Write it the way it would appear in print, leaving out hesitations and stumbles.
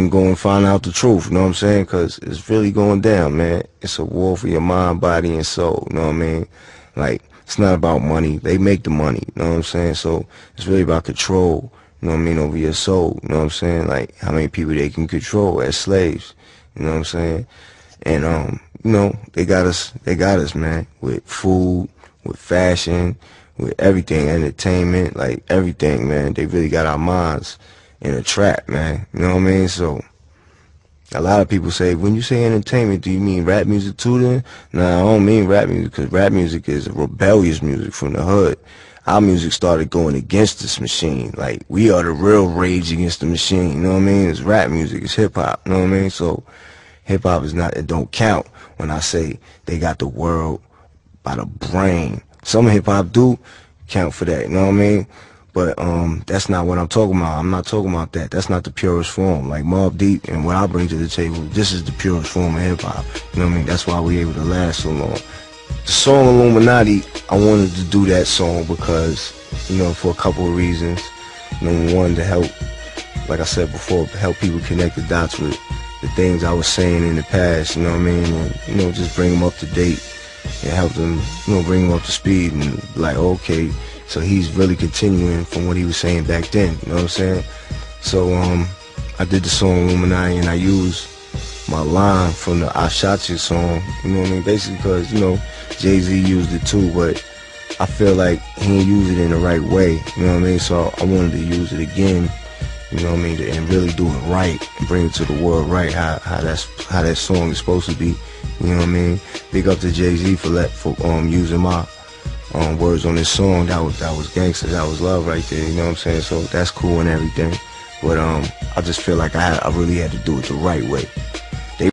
and go and find out the truth, you know what I'm saying? Because it's really going down, man. It's a war for your mind, body, and soul, you know what I mean? Like, it's not about money. They make the money, you know what I'm saying? So it's really about control, you know what I mean, over your soul, you know what I'm saying? Like, how many people they can control as slaves, you know what I'm saying? And, you know, they got us, man, with food, with fashion, with everything, entertainment, like everything, man. They really got our minds in a trap, man. You know what I mean? So a lot of people say, when you say entertainment, do you mean rap music too then? Nah, I don't mean rap music, because rap music is rebellious music from the hood. Our music started going against this machine. Like, we are the real Rage Against the Machine, you know what I mean? It's rap music, it's hip-hop, you know what I mean? So hip-hop is not, it don't count when I say they got the world by the brain. Some hip-hop do count for that, you know what I mean? But that's not what I'm talking about. I'm not talking about that. That's not the purest form. Like Mobb Deep and what I bring to the table, this is the purest form of hip-hop. You know what I mean? That's why we able to last so long. The song Illuminati, I wanted to do that song because, you know, for a couple of reasons. Number one, to help, like I said before, help people connect the dots with the things I was saying in the past, you know what I mean? And, you know, just bring them up to date and help them, you know, bring them up to speed and like, okay, so he's really continuing from what he was saying back then, you know what I'm saying? So I did the song Illuminati, and I used my line from the I Shot You song, you know what I mean? Basically because, you know, Jay-Z used it too, but I feel like he didn't use it in the right way, you know what I mean? So I wanted to use it again, you know what I mean, and really do it right and bring it to the world right, how that song is supposed to be, you know what I mean? Big up to Jay-Z for using my words on this song. That was gangster, that was love right there, you know what I'm saying? So that's cool and everything, but I just feel like I really had to do it the right way.